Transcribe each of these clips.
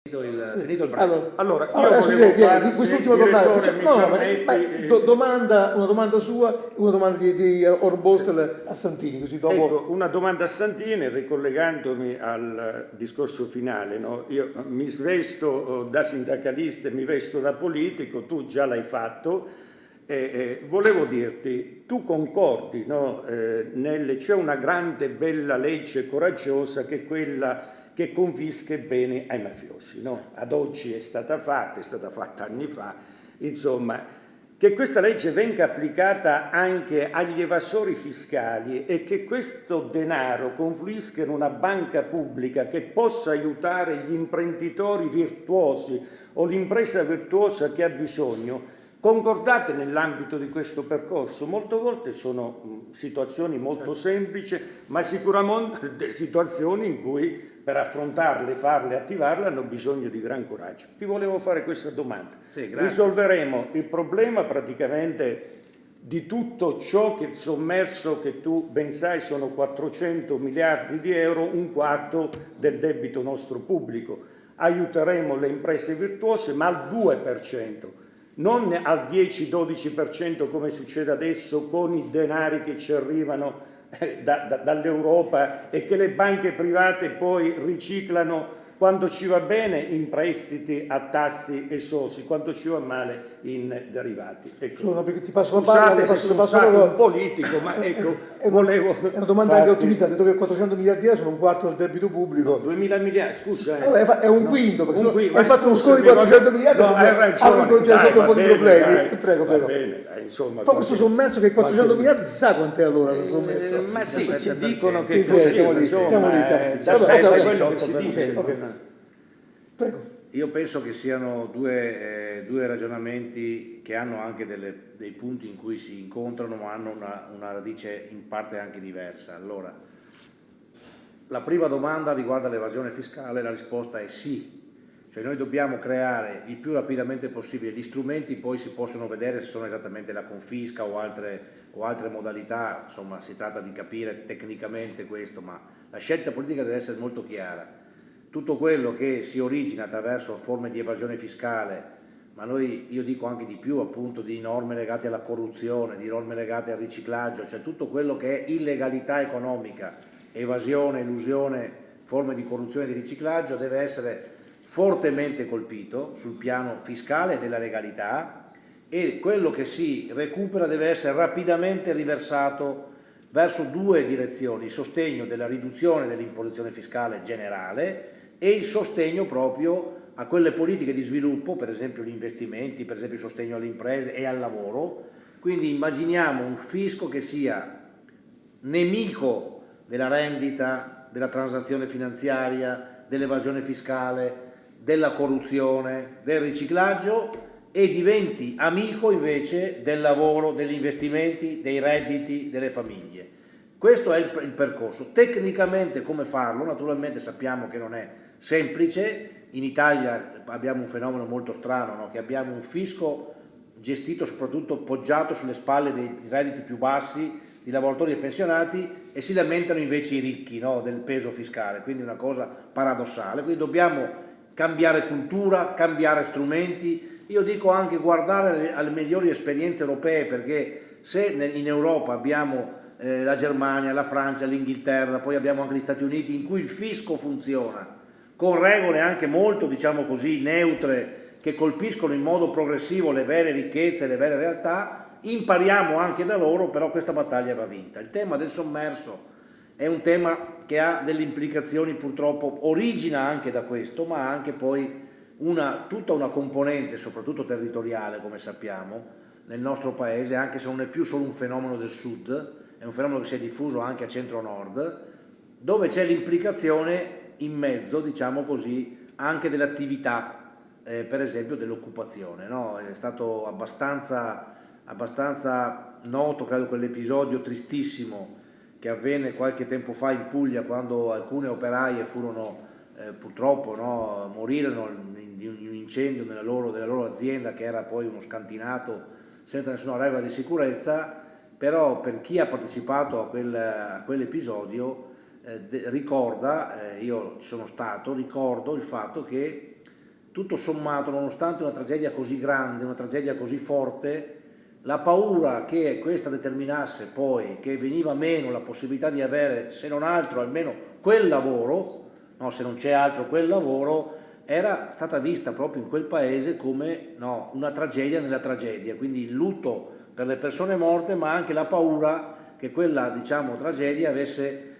Finito il break. Allora, io volevo fare, quest'ultima domanda, una domanda sua e una domanda di Orbostel a Santini, così dopo. Ecco, una domanda a Santini, ricollegandomi al discorso finale, no? Io mi svesto da sindacalista e mi vesto da politico, tu già l'hai fatto, volevo dirti, tu concordi, no? C'è una grande bella legge coraggiosa che è quella che confisca i beni ai mafiosi, no? Ad oggi è stata fatta anni fa, insomma, che questa legge venga applicata anche agli evasori fiscali e che questo denaro confluisca in una banca pubblica che possa aiutare gli imprenditori virtuosi o l'impresa virtuosa che ha bisogno. Concordate nell'ambito di questo percorso? Molte volte sono situazioni molto semplici, ma sicuramente situazioni in cui per affrontarle, farle, attivarle hanno bisogno di gran coraggio. Ti volevo fare questa domanda. Sì, risolveremo il problema praticamente di tutto ciò che il sommerso, che tu ben sai sono 400 miliardi di euro, un quarto del debito nostro pubblico. Aiuteremo le imprese virtuose, ma al 2%. Non al 10-12% come succede adesso con i denari che ci arrivano dall'Europa e che le banche private poi riciclano quando ci va bene in prestiti a tassi esosi, quando ci va male in derivati. Ecco. Perché ti passo Scusate se sono stato un politico, ma ecco, volevo... È una domanda anche ottimista, ha detto che 400 miliardi di euro sono un quarto del debito pubblico. 2000 miliardi, scusa. È un quinto, perché hai fatto un uno sconto di 400 miliardi, no, hai ragione, avrò già risolto un po' di problemi. Prego. Va bene, insomma. Poi questo sommerso che è 400 miliardi, si sa quant'è allora questo sommerso? Ma sì, ci dicono che sì, così, siamo lì, quello che si dice. Prego. Io penso che siano due ragionamenti che hanno anche dei punti in cui si incontrano, ma hanno una radice in parte anche diversa. Allora, la prima domanda riguarda l'evasione fiscale, la risposta è sì. Cioè noi dobbiamo creare il più rapidamente possibile gli strumenti, poi si possono vedere se sono esattamente la confisca o altre modalità, insomma si tratta di capire tecnicamente questo, ma la scelta politica deve essere molto chiara. Tutto quello che si origina attraverso forme di evasione fiscale, ma io dico anche di più, appunto, di norme legate alla corruzione, di norme legate al riciclaggio, cioè tutto quello che è illegalità economica, evasione, elusione, forme di corruzione e di riciclaggio deve essere fortemente colpito sul piano fiscale e della legalità, e quello che si recupera deve essere rapidamente riversato verso due direzioni: il sostegno della riduzione dell'imposizione fiscale generale e il sostegno proprio a quelle politiche di sviluppo, per esempio gli investimenti, per esempio il sostegno alle imprese e al lavoro. Quindi immaginiamo un fisco che sia nemico della rendita, della transazione finanziaria, dell'evasione fiscale, della corruzione, del riciclaggio, e diventi amico invece del lavoro, degli investimenti, dei redditi, delle famiglie. Questo è il percorso. Tecnicamente come farlo? Naturalmente sappiamo che non è semplice. In Italia abbiamo un fenomeno molto strano, no? Che abbiamo un fisco gestito soprattutto poggiato sulle spalle dei redditi più bassi, di lavoratori e pensionati, e si lamentano invece i ricchi, no? Del peso fiscale, quindi una cosa paradossale. Quindi dobbiamo cambiare cultura, cambiare strumenti. Io dico anche guardare alle migliori esperienze europee, perché se in Europa abbiamo la Germania, la Francia, l'Inghilterra, poi abbiamo anche gli Stati Uniti, in cui il fisco funziona con regole anche molto, diciamo così, neutre, che colpiscono in modo progressivo le vere ricchezze, le vere realtà, impariamo anche da loro, però questa battaglia va vinta. Il tema del sommerso è un tema che ha delle implicazioni, purtroppo origina anche da questo, ma ha anche poi tutta una componente, soprattutto territoriale, come sappiamo, nel nostro paese, anche se non è più solo un fenomeno del sud, è un fenomeno che si è diffuso anche a centro-nord, dove c'è l'implicazione in mezzo, diciamo così, anche dell'attività, per esempio dell'occupazione, no? È stato abbastanza noto, credo, quell'episodio tristissimo che avvenne qualche tempo fa in Puglia, quando alcune operaie furono purtroppo, no, morirono in un incendio della loro azienda, che era poi uno scantinato senza nessuna regola di sicurezza. Però per chi ha partecipato a quell'episodio ricorda, io ci sono stato, ricordo il fatto che tutto sommato, nonostante una tragedia così grande, una tragedia così forte, la paura che questa determinasse poi, che veniva meno la possibilità di avere, se non altro, almeno quel lavoro, no, se non c'è altro quel lavoro, era stata vista proprio in quel paese come no, una tragedia nella tragedia, quindi il lutto per le persone morte, ma anche la paura che quella, diciamo, tragedia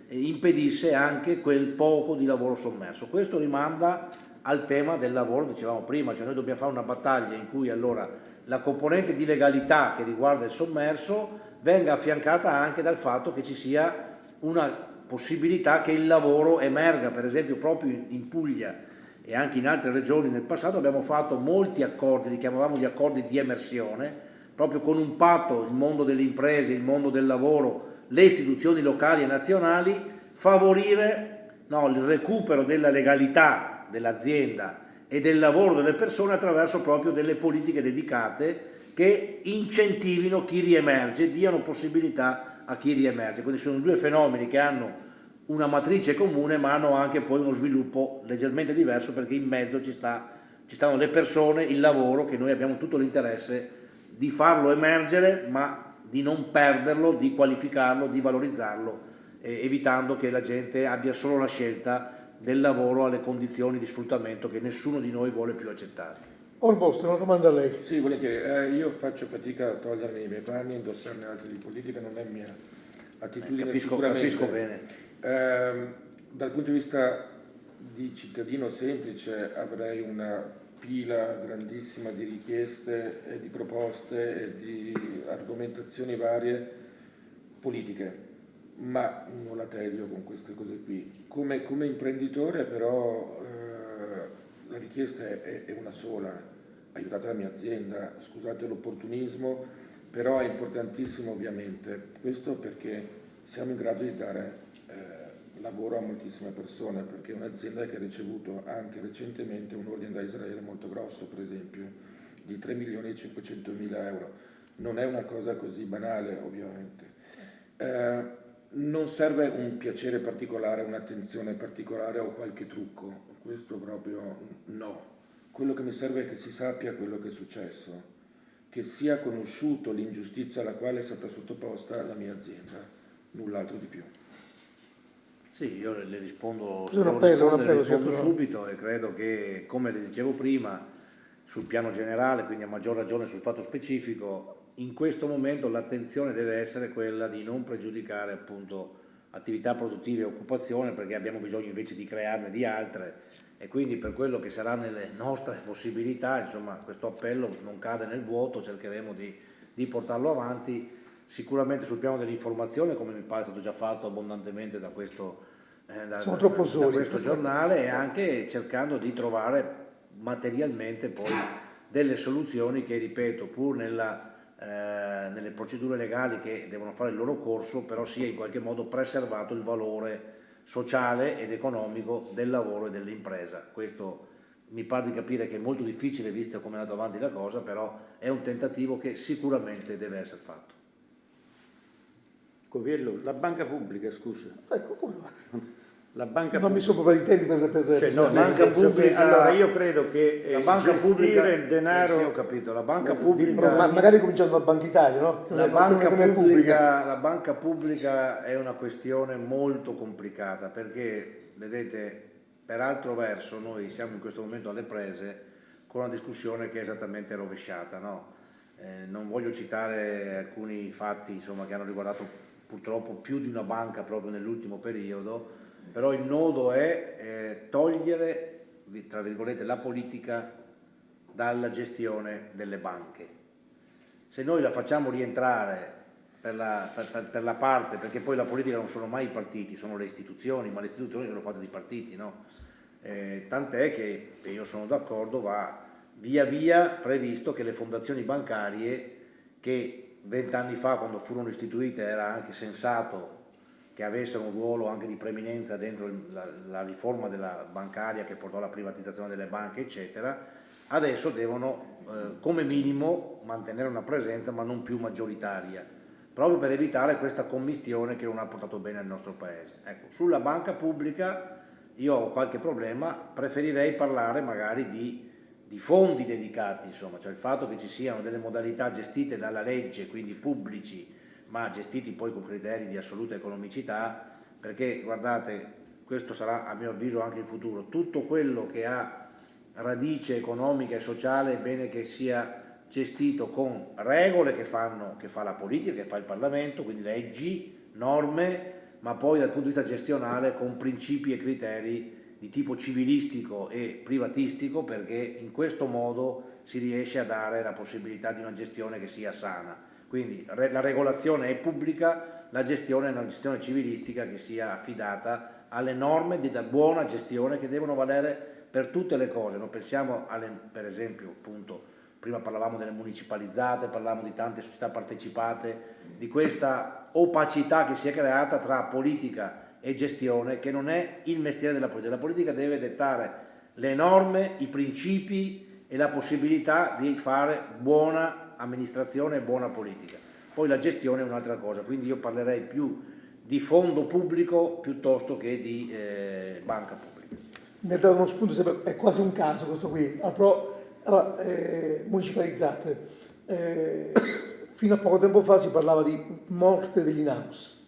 impedisse anche quel poco di lavoro sommerso. Questo rimanda al tema del lavoro, dicevamo prima, cioè noi dobbiamo fare una battaglia in cui allora la componente di legalità che riguarda il sommerso venga affiancata anche dal fatto che ci sia una possibilità che il lavoro emerga. Per esempio proprio in Puglia e anche in altre regioni nel passato abbiamo fatto molti accordi, li chiamavamo gli accordi di emersione, proprio con un patto il mondo delle imprese, il mondo del lavoro, le istituzioni locali e nazionali, favorire il recupero della legalità dell'azienda e del lavoro delle persone attraverso proprio delle politiche dedicate che incentivino chi riemerge, diano possibilità a chi riemerge. Quindi sono due fenomeni che hanno una matrice comune ma hanno anche poi uno sviluppo leggermente diverso, perché in mezzo ci stanno le persone, il lavoro, che noi abbiamo tutto l'interesse di farlo emergere, ma di non perderlo, di qualificarlo, di valorizzarlo, evitando che la gente abbia solo la scelta del lavoro alle condizioni di sfruttamento che nessuno di noi vuole più accettare. Orbosto, una domanda a lei. Sì, volentieri. Io faccio fatica a togliermi i miei panni e indossarne altri di politica, non è mia attitudine sicuramente. Capisco bene. Dal punto di vista di cittadino semplice avrei una pila grandissima di richieste e di proposte e di argomentazioni varie politiche, ma non la teglio con queste cose qui. Come imprenditore però la richiesta è una sola: aiutate la mia azienda, scusate l'opportunismo, però è importantissimo ovviamente. Questo perché siamo in grado di dare lavoro a moltissime persone, perché è un'azienda che ha ricevuto anche recentemente un ordine da Israele molto grosso, per esempio, di 3.500.000 euro. Non è una cosa così banale, ovviamente. Non serve un piacere particolare, un'attenzione particolare o qualche trucco, questo proprio no. Quello che mi serve è che si sappia quello che è successo, che sia conosciuto l'ingiustizia alla quale è stata sottoposta la mia azienda, null'altro di più. Sì, io le rispondo, Un appello, subito, e credo che, come le dicevo prima, sul piano generale, quindi a maggior ragione sul fatto specifico, in questo momento l'attenzione deve essere quella di non pregiudicare appunto attività produttive e occupazione, perché abbiamo bisogno invece di crearne di altre, e quindi per quello che sarà nelle nostre possibilità, insomma, questo appello non cade nel vuoto, cercheremo di portarlo avanti. Sicuramente sul piano dell'informazione, come mi pare è stato già fatto abbondantemente da questo giornale, e anche cercando di trovare materialmente poi delle soluzioni che, ripeto, pur nelle procedure legali che devono fare il loro corso, però sia in qualche modo preservato il valore sociale ed economico del lavoro e dell'impresa. Questo mi pare di capire che è molto difficile, visto come è andato avanti la cosa, però è un tentativo che sicuramente deve essere fatto. Coviello, la banca pubblica, scusa. Ecco, come va? La banca non pubblica. mi sono proprio i tempi per cioè, no, banca pubblica, allora io credo che la banca pubblica, il denaro, sì, ho capito, la banca pubblica, magari cominciando da Banca Italia, no? La banca pubblica è una questione molto complicata, perché vedete, per altro verso noi siamo in questo momento alle prese con una discussione che è esattamente rovesciata, no? Non voglio citare alcuni fatti, insomma, che hanno riguardato purtroppo più di una banca proprio nell'ultimo periodo, però il nodo è togliere, tra virgolette, la politica dalla gestione delle banche. Se noi la facciamo rientrare per la parte, perché poi la politica non sono mai i partiti, sono le istituzioni, ma le istituzioni sono fatte di partiti, no? Tant'è che, e io sono d'accordo, va via via previsto che le fondazioni bancarie, che 20 anni fa, quando furono istituite, era anche sensato che avessero un ruolo anche di preeminenza dentro la riforma della bancaria che portò alla privatizzazione delle banche, eccetera, adesso devono come minimo mantenere una presenza, ma non più maggioritaria, proprio per evitare questa commistione che non ha portato bene al nostro paese. Ecco, sulla banca pubblica io ho qualche problema, preferirei parlare magari di di fondi dedicati, insomma, cioè il fatto che ci siano delle modalità gestite dalla legge, quindi pubblici, ma gestiti poi con criteri di assoluta economicità, perché guardate, questo sarà a mio avviso anche in futuro, tutto quello che ha radice economica e sociale è bene che sia gestito con regole che fa la politica, che fa il Parlamento, quindi leggi, norme, ma poi dal punto di vista gestionale con principi e criteri di tipo civilistico e privatistico, perché in questo modo si riesce a dare la possibilità di una gestione che sia sana. Quindi la regolazione è pubblica, la gestione è una gestione civilistica che sia affidata alle norme della buona gestione che devono valere per tutte le cose. Non pensiamo per esempio, appunto, prima parlavamo delle municipalizzate, parlavamo di tante società partecipate, di questa opacità che si è creata tra politica e gestione, che non è il mestiere della politica. La politica deve dettare le norme, i principi e la possibilità di fare buona amministrazione e buona politica. Poi la gestione è un'altra cosa, quindi io parlerei più di fondo pubblico piuttosto che di banca pubblica. Mi ha dato uno spunto, è quasi un caso questo qui, municipalizzate. Fino a poco tempo fa si parlava di morte dell'in-house.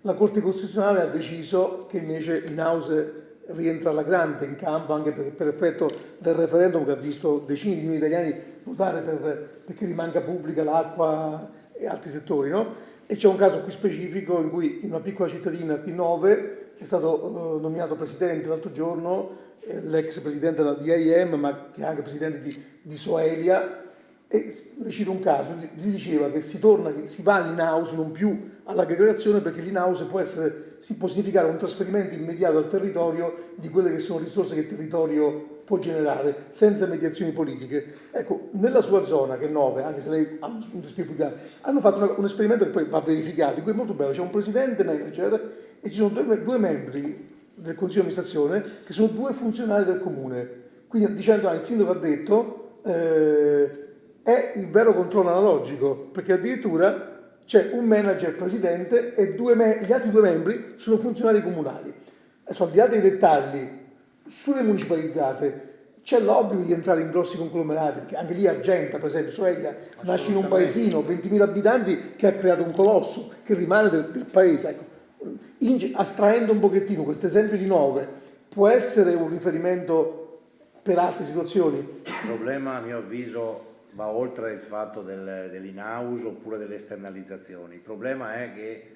La Corte Costituzionale ha deciso che invece l'in-house rientra alla grande in campo, anche per effetto del referendum che ha visto decine di milioni di italiani votare perché rimanga pubblica l'acqua e altri settori, no? E c'è un caso qui specifico in cui in una piccola cittadina qui 9 è stato nominato presidente l'altro giorno, l'ex presidente della DIM, ma che è anche presidente di Soelia, e le cito un caso, gli diceva che si va all'in-house, non più all'aggregazione, perché l'in-house può significare un trasferimento immediato al territorio di quelle che sono risorse che il territorio può generare, senza mediazioni politiche. Ecco, nella sua zona, che è 9, anche se lei ha un respiro più grande, hanno fatto un esperimento che poi va verificato, in cui è molto bello, c'è un presidente manager e ci sono due membri del consiglio di amministrazione che sono 2 funzionari del comune. Quindi dicendo, il sindaco ha detto, è il vero controllo analogico, perché addirittura c'è un manager presidente e gli altri 2 membri sono funzionari comunali. Adesso, al di là dei dettagli, sulle municipalizzate c'è l'obbligo di entrare in grossi conglomerati, perché anche lì Argenta, per esempio, Soeglia, nasce in un paesino, 20.000 abitanti, che ha creato un colosso, che rimane del paese. Ecco, astraendo un pochettino questo esempio di 9, può essere un riferimento per altre situazioni? Il problema, a mio avviso, va oltre il fatto dell'in-house oppure delle esternalizzazioni. Il problema è che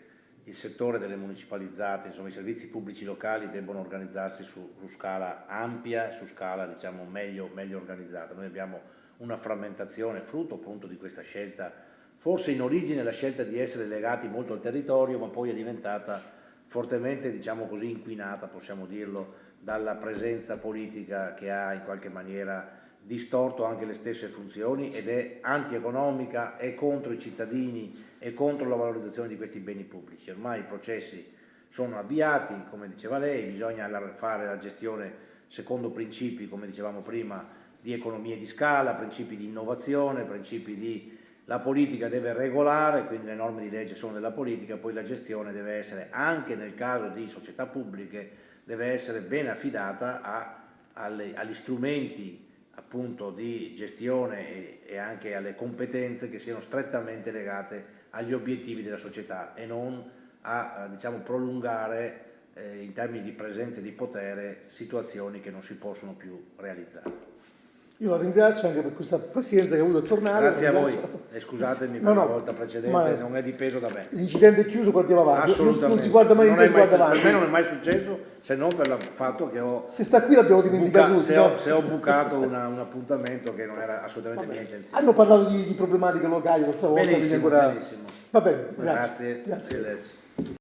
il settore delle municipalizzate, insomma i servizi pubblici locali debbono organizzarsi su scala ampia e su scala, diciamo, meglio organizzata. Noi abbiamo una frammentazione frutto appunto di questa scelta, forse in origine la scelta di essere legati molto al territorio, ma poi è diventata fortemente, diciamo così, inquinata, possiamo dirlo, dalla presenza politica che ha in qualche maniera distorto anche le stesse funzioni ed è antieconomica, è contro i cittadini, è contro la valorizzazione di questi beni pubblici. Ormai i processi sono avviati, come diceva lei, bisogna fare la gestione secondo principi, come dicevamo prima, di economie di scala, principi di innovazione, principi di la politica deve regolare, quindi le norme di legge sono della politica, poi la gestione deve essere, anche nel caso di società pubbliche, deve essere ben affidata agli strumenti appunto di gestione e anche alle competenze che siano strettamente legate agli obiettivi della società e non a diciamo, prolungare in termini di presenza e di potere situazioni che non si possono più realizzare. Io la ringrazio anche per questa pazienza che ha avuto a tornare. Grazie a voi e scusatemi per la volta precedente, non è dipeso da me. L'incidente è chiuso, guardiamo avanti. Assolutamente. Non si guarda mai indietro, si guarda avanti. Per me non è mai successo, se non per il fatto che ho... Se sta qui l'abbiamo dimenticato tutti. Se ho bucato un appuntamento che non era assolutamente mia intenzione. Hanno parlato di problematiche locali l'altra volta. Benissimo. Va bene, grazie. Grazie.